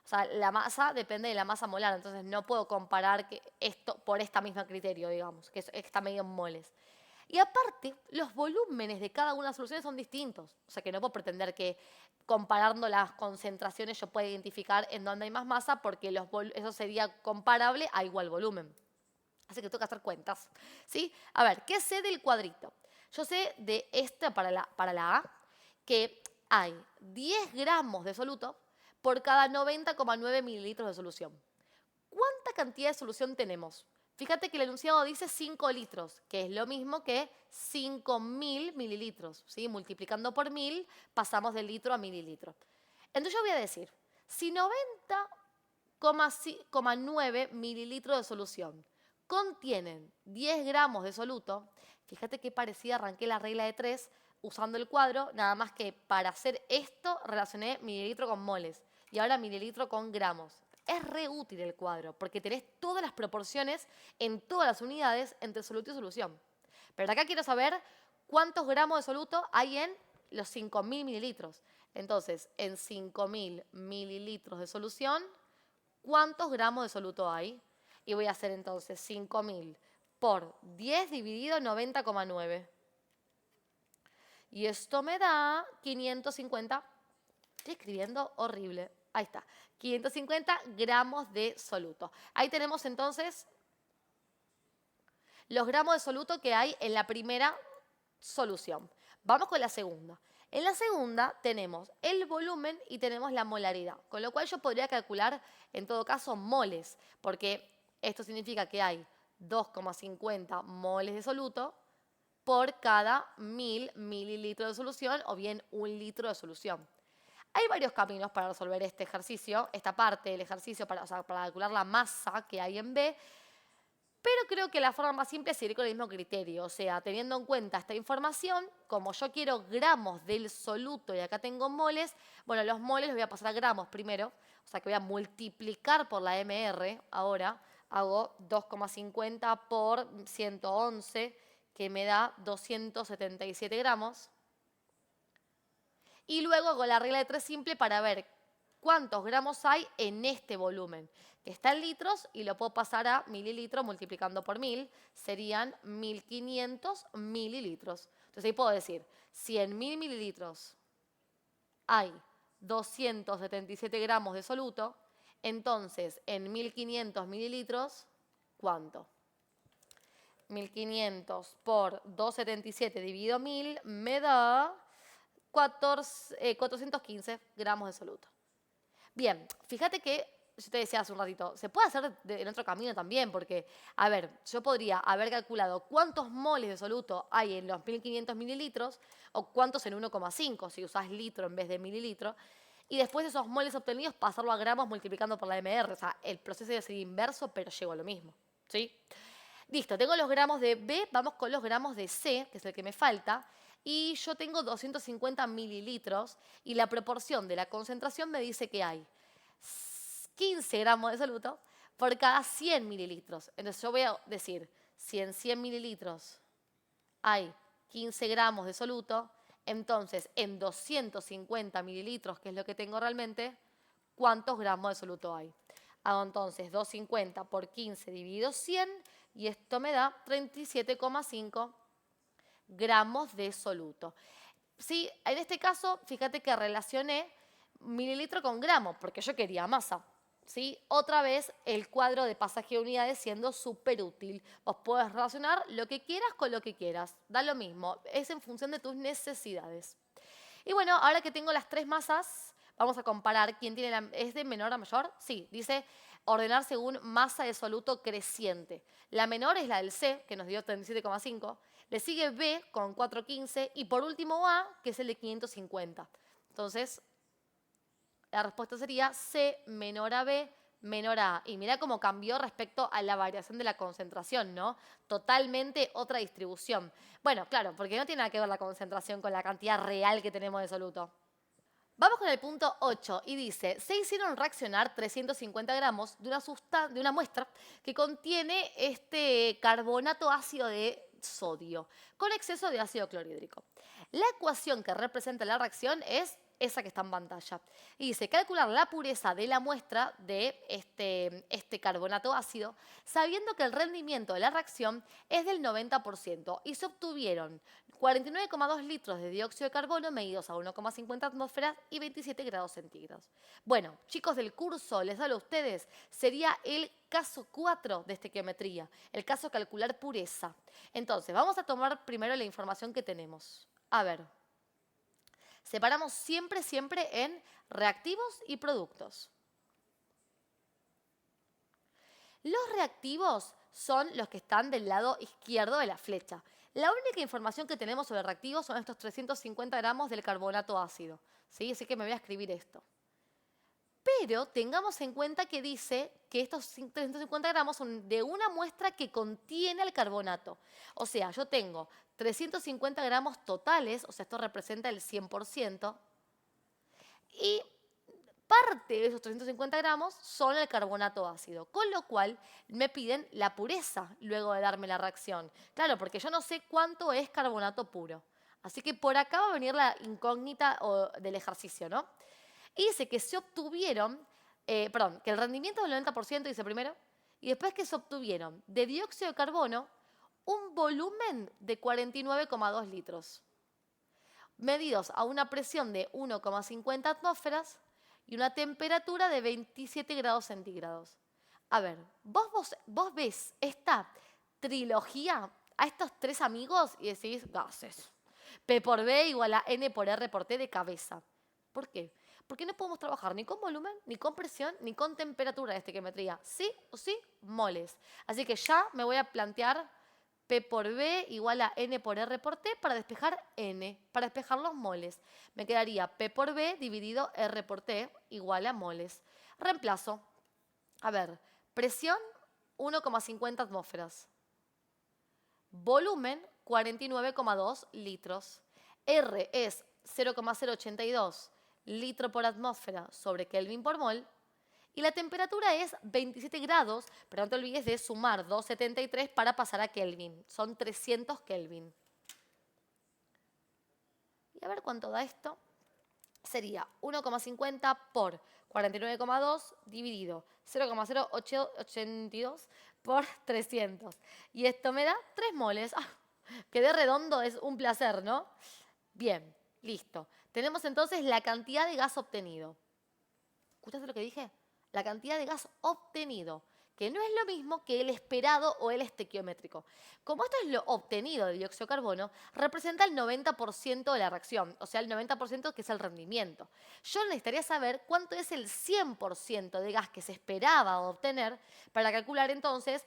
S1: O sea, la masa depende de la masa molar, entonces no puedo comparar esto por este mismo criterio, digamos, que está medio en moles. Y aparte, los volúmenes de cada una de las soluciones son distintos. O sea que no puedo pretender que comparando las concentraciones yo pueda identificar en dónde hay más masa porque eso sería comparable a igual volumen. Así que tengo que hacer cuentas. ¿Sí? A ver, ¿qué sé del cuadrito? Yo sé de esta para la A que hay 10 gramos de soluto por cada 90,9 mililitros de solución. ¿Cuánta cantidad de solución tenemos? Fíjate que el enunciado dice 5 litros, que es lo mismo que 5.000 mililitros. ¿Sí? Multiplicando por 1000, pasamos del litro a mililitro. Entonces yo voy a decir, si 90,9 mililitros de solución contienen 10 gramos de soluto, fíjate qué parecida arranqué la regla de 3 usando el cuadro, nada más que para hacer esto relacioné mililitro con moles y ahora mililitro con gramos. Es re útil el cuadro porque tenés todas las proporciones en todas las unidades entre soluto y solución. Pero acá quiero saber cuántos gramos de soluto hay en los 5.000 mililitros. Entonces, en 5.000 mililitros de solución, ¿cuántos gramos de soluto hay? Y voy a hacer entonces 5.000 por 10 dividido 90,9. Y esto me da 550. Estoy escribiendo horrible. Ahí está. 550 gramos de soluto. Ahí tenemos entonces los gramos de soluto que hay en la primera solución. Vamos con la segunda. En la segunda tenemos el volumen y tenemos la molaridad, con lo cual yo podría calcular en todo caso moles, porque esto significa que hay 2,50 moles de soluto por cada 1000 mililitros de solución o bien 1 litro de solución. Hay varios caminos para resolver este ejercicio, esta parte del ejercicio para calcular la masa que hay en B, pero creo que la forma más simple es seguir con el mismo criterio, o sea, teniendo en cuenta esta información, como yo quiero gramos del soluto y acá tengo moles, bueno, los moles los voy a pasar a gramos primero, o sea que voy a multiplicar por la MR, ahora hago 2,50 por 111, que me da 277 gramos. Y luego hago la regla de 3 simple para ver cuántos gramos hay en este volumen, que está en litros y lo puedo pasar a mililitros multiplicando por 1000, serían 1500 mililitros. Entonces ahí puedo decir, si en 1000 mililitros hay 277 gramos de soluto, entonces en 1500 mililitros, ¿cuánto? 1500 por 277 dividido 1000 me da 415 gramos de soluto. Bien, fíjate que yo te decía hace un ratito, se puede hacer en otro camino también, porque, a ver, yo podría haber calculado cuántos moles de soluto hay en los 1500 mililitros o cuántos en 1,5 si usás litro en vez de mililitro, y después de esos moles obtenidos pasarlo a gramos multiplicando por la MR. O sea, el proceso debe ser inverso, pero llego a lo mismo. ¿Sí? Listo, tengo los gramos de B, vamos con los gramos de C, que es el que me falta. y yo tengo 250 mililitros y la proporción de la concentración me dice que hay 15 gramos de soluto por cada 100 mililitros. Entonces yo voy a decir, si en 100 mililitros hay 15 gramos de soluto, entonces en 250 mililitros, que es lo que tengo realmente, ¿cuántos gramos de soluto hay? Hago entonces 250 por 15 dividido 100 y esto me da 37,5 gramos de soluto. Sí, en este caso, fíjate que relacioné mililitro con gramo, porque yo quería masa. ¿Sí? Otra vez el cuadro de pasaje de unidades siendo súper útil. Vos podés relacionar lo que quieras con lo que quieras. Da lo mismo, es en función de tus necesidades. Y bueno, ahora que tengo las tres masas, vamos a comparar quién tiene ¿es de menor a mayor? Sí, dice ordenar según masa de soluto creciente. La menor es la del C, que nos dio 37,5. Le sigue B con 415 y por último A, que es el de 550. Entonces, la respuesta sería C menor a B menor a A. Y mira cómo cambió respecto a la variación de la concentración, ¿no? Totalmente otra distribución. Bueno, claro, porque no tiene nada que ver la concentración con la cantidad real que tenemos de soluto. Vamos con el punto 8 y dice, se hicieron reaccionar 350 gramos de una muestra que contiene este carbonato ácido de sodio con exceso de ácido clorhídrico. La ecuación que representa la reacción es esa que está en pantalla. Y dice, calcular la pureza de la muestra de este carbonato ácido, sabiendo que el rendimiento de la reacción es del 90% y se obtuvieron 49,2 litros de dióxido de carbono medidos a 1,50 atmósferas y 27 grados centígrados. Bueno, chicos del curso, les hablo a ustedes, sería el caso 4 de estequiometría, el caso calcular pureza. Entonces, vamos a tomar primero la información que tenemos. A ver, separamos siempre en reactivos y productos. Los reactivos son los que están del lado izquierdo de la flecha. La única información que tenemos sobre reactivos son estos 350 gramos del carbonato ácido. ¿Sí? Así que me voy a escribir esto. Pero tengamos en cuenta que dice que estos 350 gramos son de una muestra que contiene el carbonato. O sea, yo tengo 350 gramos totales, o sea, esto representa el 100%, y parte de esos 350 gramos son el carbonato ácido, con lo cual me piden la pureza luego de darme la reacción. Claro, porque yo no sé cuánto es carbonato puro. Así que por acá va a venir la incógnita del ejercicio, ¿no? Y dice que se obtuvieron, que el rendimiento del 90% dice primero, y después que se obtuvieron de dióxido de carbono un volumen de 49,2 litros, medidos a una presión de 1,50 atmósferas y una temperatura de 27 grados centígrados. A ver, vos ves esta trilogía a estos tres amigos y decís gases. P por B igual a N por R por T de cabeza. ¿Por qué? Porque no podemos trabajar ni con volumen, ni con presión, ni con temperatura de estequiometría. Sí o sí, moles. Así que ya me voy a plantear P por B igual a N por R por T para despejar N, para despejar los moles. Me quedaría P por B dividido R por T igual a moles. Reemplazo. A ver, presión 1,50 atmósferas. Volumen 49,2 litros. R es 0,082 litro por atmósfera sobre Kelvin por mol. Y la temperatura es 27 grados, pero no te olvides de sumar 273 para pasar a Kelvin. Son 300 Kelvin. Y a ver cuánto da esto. Sería 1,50 por 49,2 dividido 0,0882 por 300. Y esto me da 3 moles. ¡Ah! Quedé redondo, es un placer, ¿no? Bien, listo. Tenemos entonces la cantidad de gas obtenido. ¿Escuchaste lo que dije? La cantidad de gas obtenido, que no es lo mismo que el esperado o el estequiométrico. Como esto es lo obtenido de dióxido de carbono, representa el 90% de la reacción, o sea, el 90% que es el rendimiento. Yo necesitaría saber cuánto es el 100% de gas que se esperaba obtener para calcular entonces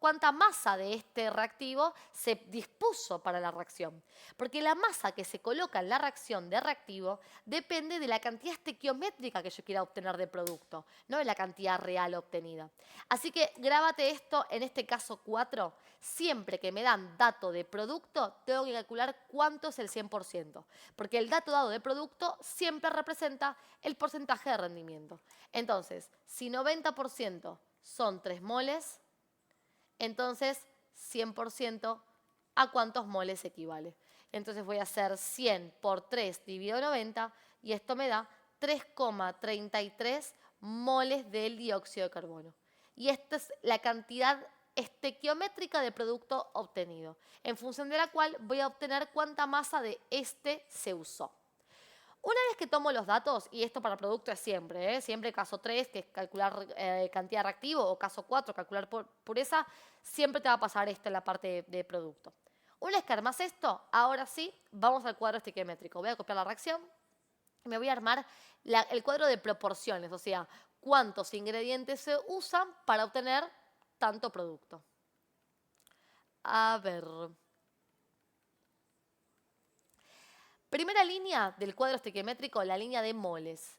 S1: cuánta masa de este reactivo se dispuso para la reacción. Porque la masa que se coloca en la reacción de reactivo depende de la cantidad estequiométrica que yo quiera obtener de producto, no de la cantidad real obtenida. Así que grábate esto, en este caso 4, siempre que me dan dato de producto, tengo que calcular cuánto es el 100%, porque el dato dado de producto siempre representa el porcentaje de rendimiento. Entonces, si 90% son 3 moles, entonces 100% ¿a cuántos moles equivale? Entonces voy a hacer 100 por 3 dividido 90 y esto me da 3,33 moles del dióxido de carbono. Y esta es la cantidad estequiométrica de producto obtenido, en función de la cual voy a obtener cuánta masa de este se usó. Una vez que tomo los datos, y esto para producto es siempre, siempre caso 3, que es calcular cantidad de reactivo, o caso 4, calcular pureza, siempre te va a pasar esto en la parte de producto. Una vez que armas esto, ahora sí, vamos al cuadro estequiométrico. Voy a copiar la reacción y me voy a armar el cuadro de proporciones, o sea, cuántos ingredientes se usan para obtener tanto producto. A ver. Primera línea del cuadro estequiométrico, la línea de moles.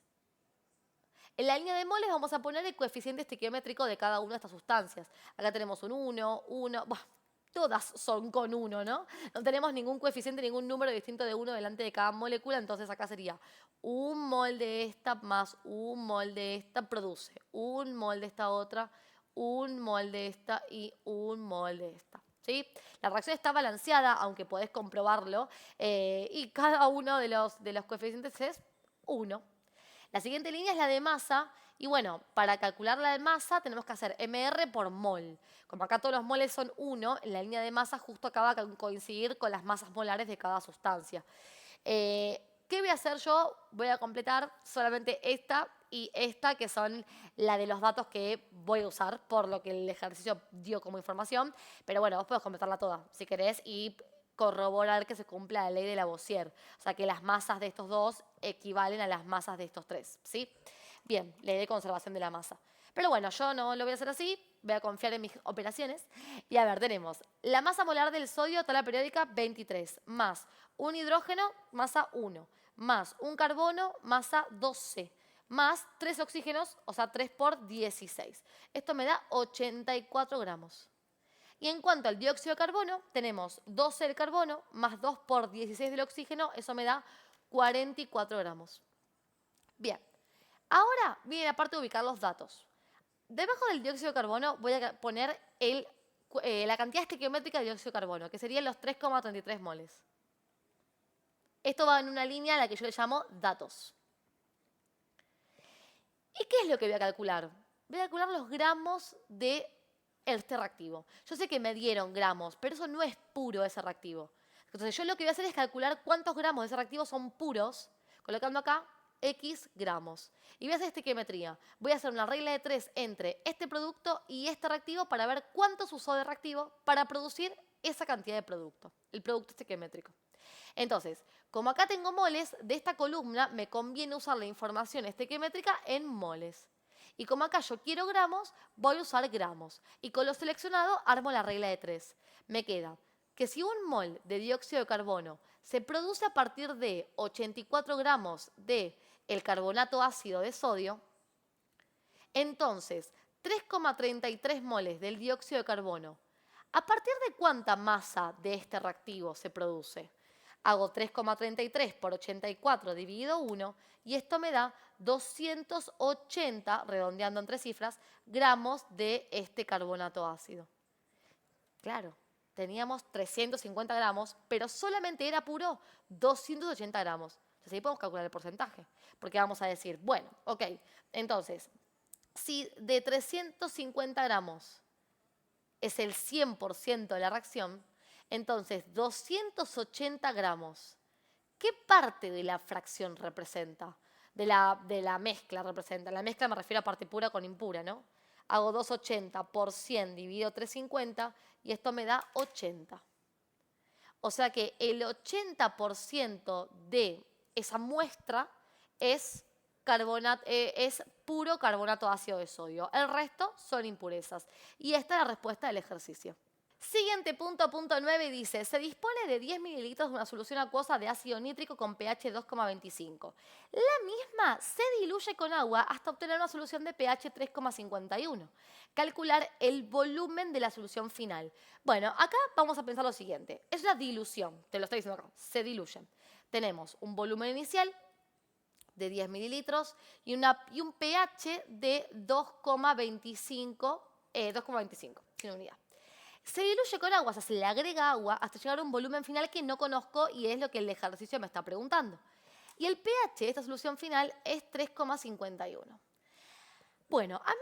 S1: En la línea de moles vamos a poner el coeficiente estequiométrico de cada una de estas sustancias. Acá tenemos un 1, todas son con 1, ¿no? No tenemos ningún coeficiente, ningún número distinto de 1 delante de cada molécula, entonces acá sería un mol de esta más un mol de esta produce un mol de esta otra, un mol de esta y un mol de esta. ¿Sí? La reacción está balanceada, aunque podés comprobarlo, y cada uno de los coeficientes es 1. La siguiente línea es la de masa, y bueno, para calcular la de masa tenemos que hacer mR por mol. Como acá todos los moles son 1, en la línea de masa justo acaba de coincidir con las masas molares de cada sustancia. ¿Qué voy a hacer yo? Voy a completar solamente esta y esta, que son la de los datos que voy a usar, por lo que el ejercicio dio como información. Pero bueno, vos podés completarla toda, si querés, y corroborar que se cumpla la ley de Lavoisier. O sea, que las masas de estos dos equivalen a las masas de estos tres, ¿sí? Bien, ley de conservación de la masa. Pero bueno, yo no lo voy a hacer así, voy a confiar en mis operaciones. Y a ver, tenemos la masa molar del sodio, tabla periódica 23, más un hidrógeno, masa 1, más un carbono, masa 12, más 3 oxígenos, o sea, 3 por 16. Esto me da 84 gramos. Y en cuanto al dióxido de carbono, tenemos 12 del carbono más 2 por 16 del oxígeno, eso me da 44 gramos. Bien, ahora viene la parte de ubicar los datos. Debajo del dióxido de carbono voy a poner la cantidad estequiométrica de dióxido de carbono, que serían los 3,33 moles. Esto va en una línea a la que yo le llamo datos. ¿Y qué es lo que voy a calcular? Voy a calcular los gramos de este reactivo. Yo sé que me dieron gramos, pero eso no es puro ese reactivo. Entonces yo lo que voy a hacer es calcular cuántos gramos de ese reactivo son puros, colocando acá X gramos. Y voy a hacer estequiometría. Voy a hacer una regla de 3 entre este producto y este reactivo para ver cuánto se usó de reactivo para producir esa cantidad de producto, el producto estequiométrico. Entonces, como acá tengo moles, de esta columna me conviene usar la información estequiométrica en moles. Y como acá yo quiero gramos, voy a usar gramos. Y con lo seleccionado armo la regla de 3. Me queda que si un mol de dióxido de carbono se produce a partir de 84 gramos de el carbonato ácido de sodio, entonces 3,33 moles del dióxido de carbono, ¿a partir de cuánta masa de este reactivo se produce? Hago 3,33 por 84 dividido 1 y esto me da 280, redondeando entre cifras, gramos de este carbonato ácido. Claro, teníamos 350 gramos, pero solamente era puro 280 gramos. Entonces ahí podemos calcular el porcentaje, porque vamos a decir, bueno, ok, entonces, si de 350 gramos es el 100% de la reacción, entonces 280 gramos, ¿qué parte de la fracción representa? De la mezcla representa. La mezcla me refiero a parte pura con impura, ¿no? Hago 280 por 100 dividido 350 y esto me da 80. O sea que el 80% de esa muestra es es puro carbonato ácido de sodio. El resto son impurezas. Y esta es la respuesta del ejercicio. Siguiente punto, punto 9, dice, se dispone de 10 mililitros de una solución acuosa de ácido nítrico con pH 2,25. La misma se diluye con agua hasta obtener una solución de pH 3,51. Calcular el volumen de la solución final. Bueno, acá vamos a pensar lo siguiente. Es una dilución, te lo estoy diciendo acá, se diluyen. Tenemos un volumen inicial de 10 mililitros y un pH de 2,25, sin unidad. Se diluye con agua, o sea, se le agrega agua hasta llegar a un volumen final que no conozco y es lo que el ejercicio me está preguntando. Y el pH de esta solución final es 3,51. Bueno, a mí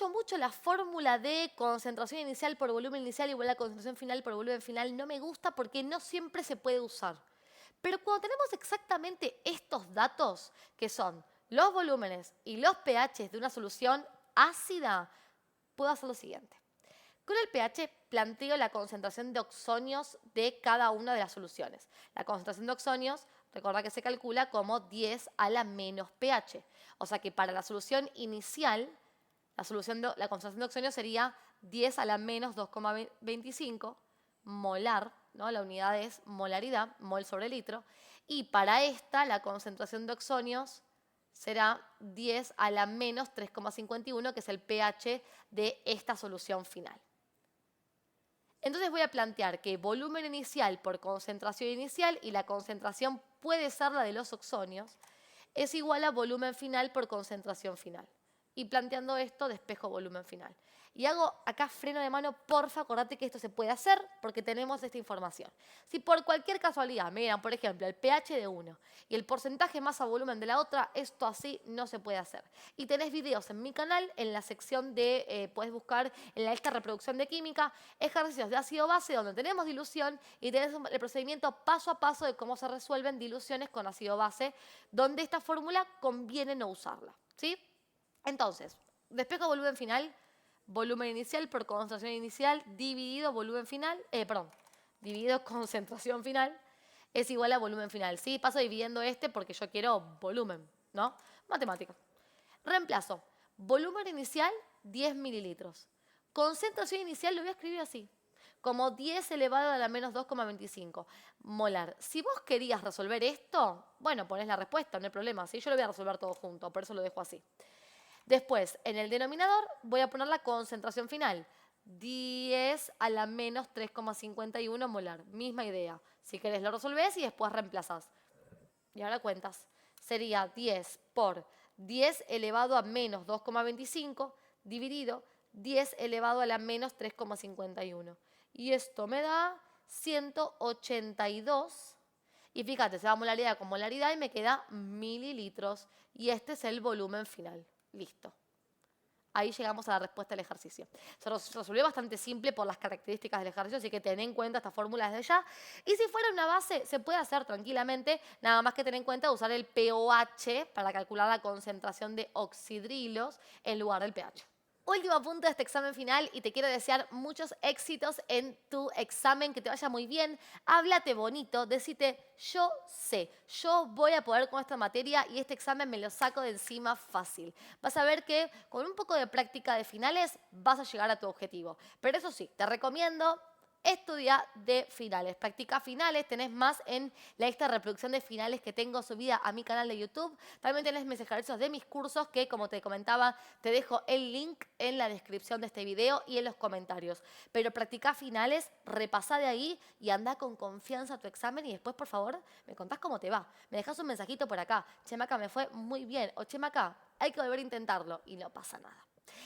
S1: mucho la fórmula de concentración inicial por volumen inicial igual a concentración final por volumen final no me gusta porque no siempre se puede usar. Pero cuando tenemos exactamente estos datos, que son los volúmenes y los pHs de una solución ácida, puedo hacer lo siguiente. Con el pH planteo la concentración de oxonios de cada una de las soluciones. La concentración de oxonios, recuerda que se calcula como 10 a la menos pH. O sea que para la solución inicial, la concentración de oxonios sería 10 a la menos 2,25 molar, ¿no? La unidad es molaridad, mol sobre litro. Y para esta, la concentración de oxonios será 10 a la menos 3,51, que es el pH de esta solución final. Entonces voy a plantear que volumen inicial por concentración inicial, y la concentración puede ser la de los oxonios, es igual a volumen final por concentración final. Y planteando esto, despejo volumen final. Y hago acá freno de mano, porfa, acordate que esto se puede hacer porque tenemos esta información. Si por cualquier casualidad me dieran, por ejemplo, el pH de uno y el porcentaje masa volumen de la otra, esto así no se puede hacer. Y tenés videos en mi canal, en la sección de, puedes buscar en la lista de reproducción de química, ejercicios de ácido-base donde tenemos dilución y tenés el procedimiento paso a paso de cómo se resuelven diluciones con ácido-base, donde esta fórmula conviene no usarla, ¿sí? Entonces, despejo volumen final, volumen inicial por concentración inicial dividido dividido concentración final es igual a volumen final. ¿Sí? Paso dividiendo porque yo quiero volumen, ¿no? Matemática. Reemplazo. Volumen inicial, 10 mililitros. Concentración inicial lo voy a escribir así, como 10 elevado a la menos 2,25 molar. Si vos querías resolver esto, bueno, ponés la respuesta, no hay problema. ¿Sí? Yo lo voy a resolver todo junto, por eso lo dejo así. Después, en el denominador voy a poner la concentración final. 10 a la menos 3,51 molar. Misma idea. Si querés lo resolvés y después reemplazás. Y ahora cuentas. Sería 10 por 10 elevado a menos 2,25 dividido 10 elevado a la menos 3,51. Y esto me da 182. Y fíjate, se va molaridad con molaridad y me queda mililitros. Y este es el volumen final. Listo. Ahí llegamos a la respuesta del ejercicio. Se resolvió bastante simple por las características del ejercicio, así que ten en cuenta esta fórmula desde ya. Y si fuera una base, se puede hacer tranquilamente, nada más que tener en cuenta usar el pOH para calcular la concentración de oxidrilos en lugar del pH. Último punto de este examen final y te quiero desear muchos éxitos en tu examen, que te vaya muy bien. Háblate bonito, decite yo sé, yo voy a poder con esta materia y este examen me lo saco de encima fácil. Vas a ver que con un poco de práctica de finales vas a llegar a tu objetivo. Pero eso sí, te recomiendo estudia de finales, practica finales, tenés más en la lista de reproducción de finales que tengo subida a mi canal de YouTube. También tenés mis ejercicios de mis cursos que, como te comentaba, te dejo el link en la descripción de este video y en los comentarios. Pero practica finales, repasá de ahí y anda con confianza a tu examen y después, por favor, me contás cómo te va. Me dejás un mensajito por acá. Che, Maca, me fue muy bien. O Che, Maca, hay que volver a intentarlo y no pasa nada.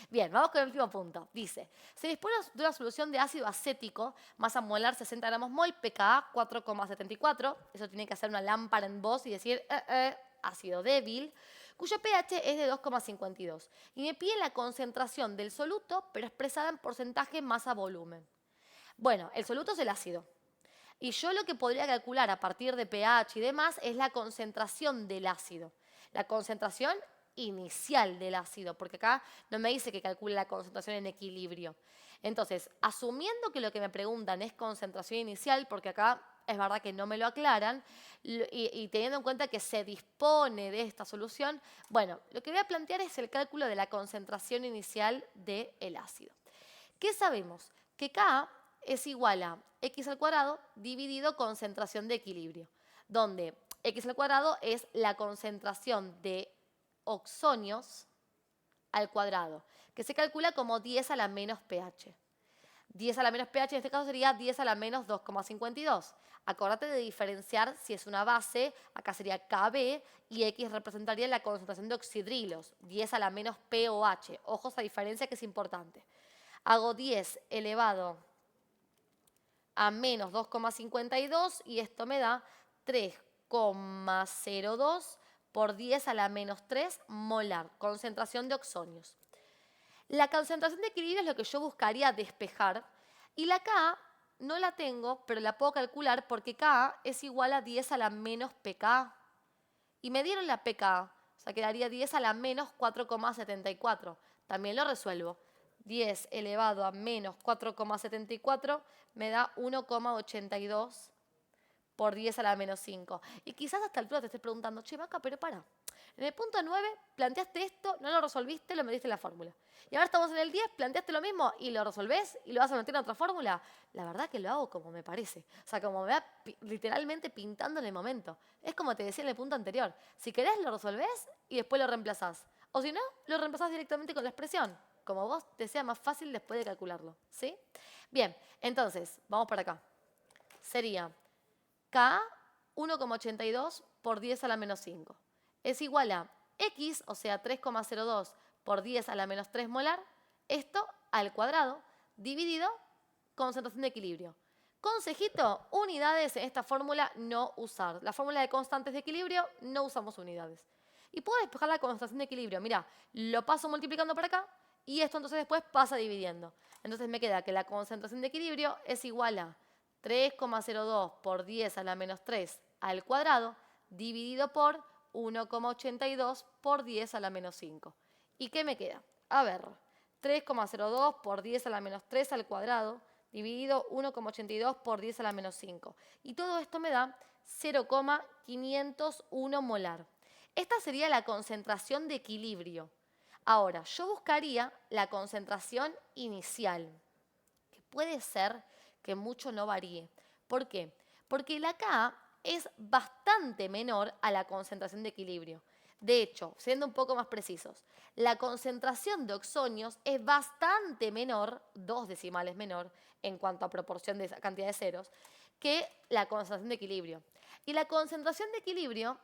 S1: Bien, vamos con el último punto. Dice, se dispone de una solución de ácido acético, masa molar 60 gramos mol, pKa 4,74. Eso tiene que hacer una lámpara en voz y decir, ácido débil, cuyo pH es de 2,52. Y me pide la concentración del soluto, pero expresada en porcentaje masa-volumen. Bueno, el soluto es el ácido. Y yo lo que podría calcular a partir de pH y demás es la concentración del ácido. La concentración inicial del ácido, porque acá no me dice que calcule la concentración en equilibrio. Entonces, asumiendo que lo que me preguntan es concentración inicial, porque acá es verdad que no me lo aclaran, y teniendo en cuenta que se dispone de esta solución, bueno, lo que voy a plantear es el cálculo de la concentración inicial del ácido. ¿Qué sabemos? Que K es igual a x al cuadrado dividido concentración de equilibrio, donde x al cuadrado es la concentración de oxonios al cuadrado, que se calcula como 10 a la menos pH. 10 a la menos pH en este caso sería 10 a la menos 2,52. Acordate de diferenciar si es una base, acá sería Kb, y X representaría la concentración de oxidrilos, 10 a la menos pOH. Ojo a esa diferencia que es importante. Hago 10 elevado a menos 2,52 y esto me da 3,02 por 10 a la menos 3 molar, concentración de oxonios. La concentración de equilibrio es lo que yo buscaría despejar y la K no la tengo, pero la puedo calcular porque K es igual a 10 a la menos pK. Y me dieron la pK, o sea, quedaría 10 a la menos 4,74. También lo resuelvo. 10 elevado a menos 4,74 me da 1,82 por 10 a la menos 5. Y quizás hasta el altura te estés preguntando, che, Maca, pero para. En el punto 9 planteaste esto, no lo resolviste, lo metiste en la fórmula. Y ahora estamos en el 10, planteaste lo mismo y lo resolvés y lo vas a meter en otra fórmula. La verdad que lo hago como me parece. O sea, como me va literalmente pintando en el momento. Es como te decía en el punto anterior. Si querés, lo resolvés y después lo reemplazás. O si no, lo reemplazás directamente con la expresión. Como vos te sea más fácil después de calcularlo. ¿Sí? Bien, entonces, vamos para acá. Sería K 1,82 por 10 a la menos 5. Es igual a X, o sea, 3,02 por 10 a la menos 3 molar, esto al cuadrado, dividido concentración de equilibrio. Consejito, unidades en esta fórmula no usar. La fórmula de constantes de equilibrio no usamos unidades. Y puedo despejar la concentración de equilibrio. Mira, lo paso multiplicando por acá y esto entonces después pasa dividiendo. Entonces me queda que la concentración de equilibrio es igual a 3,02 por 10 a la menos 3 al cuadrado dividido por 1,82 por 10 a la menos 5. ¿Y qué me queda? A ver, 3,02 por 10 a la menos 3 al cuadrado dividido 1,82 por 10 a la menos 5. Y todo esto me da 0,501 molar. Esta sería la concentración de equilibrio. Ahora, yo buscaría la concentración inicial, que puede ser que mucho no varíe. ¿Por qué? Porque la K es bastante menor a la concentración de equilibrio. De hecho, siendo un poco más precisos, la concentración de oxonios es bastante menor, 2 decimales menor, en cuanto a proporción de cantidad de ceros, que la concentración de equilibrio. Y la concentración de equilibrio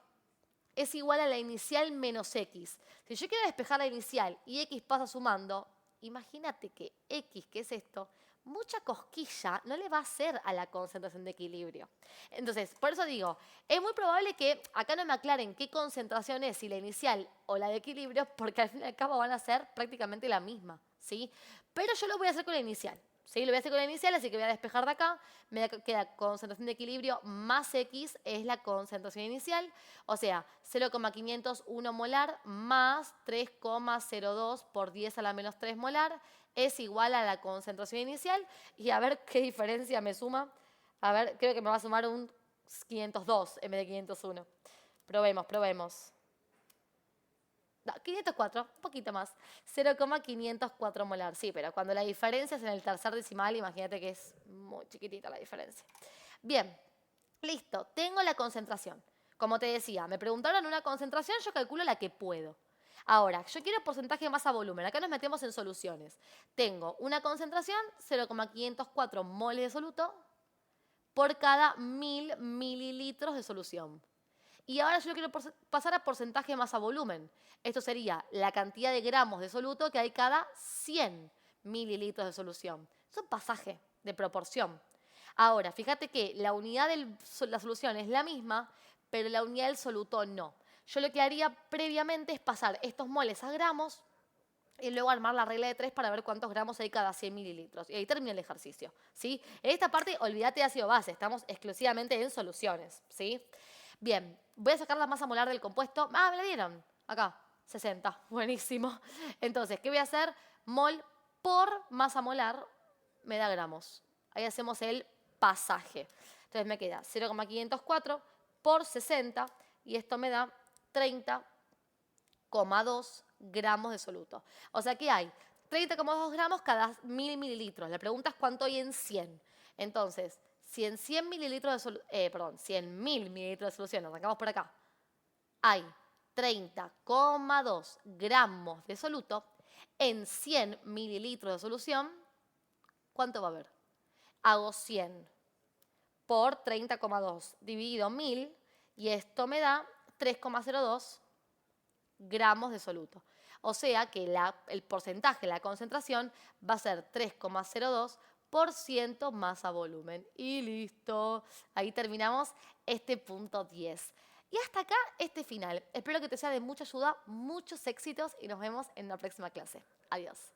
S1: es igual a la inicial menos X. Si yo quiero despejar la inicial y X pasa sumando, imagínate que X, que es esto, mucha cosquilla no le va a hacer a la concentración de equilibrio. Entonces, por eso digo, es muy probable que acá no me aclaren qué concentración es, si la inicial o la de equilibrio, porque al fin y al cabo van a ser prácticamente la misma, ¿sí? Pero yo lo voy a hacer con la inicial. ¿Sí? Lo voy a hacer con la inicial, así que voy a despejar de acá. Me queda concentración de equilibrio más X es la concentración inicial. O sea, 0,501 molar más 3,02 por 10 a la menos 3 molar es igual a la concentración inicial. Y a ver qué diferencia me suma. A ver, creo que me va a sumar un 502 en vez de 501. Probemos, probemos. No, 504, un poquito más. 0,504 molar. Sí, pero cuando la diferencia es en el tercer decimal, imagínate que es muy chiquitita la diferencia. Bien, listo. Tengo la concentración. Como te decía, me preguntaron una concentración, yo calculo la que puedo. Ahora, yo quiero porcentaje de masa volumen. Acá nos metemos en soluciones. Tengo una concentración, 0,504 moles de soluto por cada 1000 mililitros de solución. Y ahora yo lo quiero pasar a porcentaje de masa-volumen. Esto sería la cantidad de gramos de soluto que hay cada 100 mililitros de solución. Es un pasaje de proporción. Ahora, fíjate que la unidad de la solución es la misma, pero la unidad del soluto no. Yo lo que haría previamente es pasar estos moles a gramos y luego armar la regla de 3 para ver cuántos gramos hay cada 100 mililitros. Y ahí termina el ejercicio, ¿sí? En esta parte, olvídate de ácido base, estamos exclusivamente en soluciones, ¿sí? Bien, voy a sacar la masa molar del compuesto. Ah, me la dieron. Acá, 60. Buenísimo. Entonces, ¿qué voy a hacer? Mol por masa molar me da gramos. Ahí hacemos el pasaje. Entonces me queda 0,504 por 60 y esto me da 30,2 gramos de soluto. O sea que hay 30,2 gramos cada 1000 mililitros. La pregunta es cuánto hay en 100. Entonces, si en 100 mililitros de 100.000 mililitros de solución, nos sacamos por acá, hay 30,2 gramos de soluto, en 100 mililitros de solución, ¿cuánto va a haber? Hago 100 por 30,2 dividido 1000 y esto me da 3,02 gramos de soluto. O sea que el porcentaje, la concentración, va a ser 3,02% masa volumen. Y listo. Ahí terminamos este punto 10. Y hasta acá este final. Espero que te sea de mucha ayuda, muchos éxitos y nos vemos en la próxima clase. Adiós.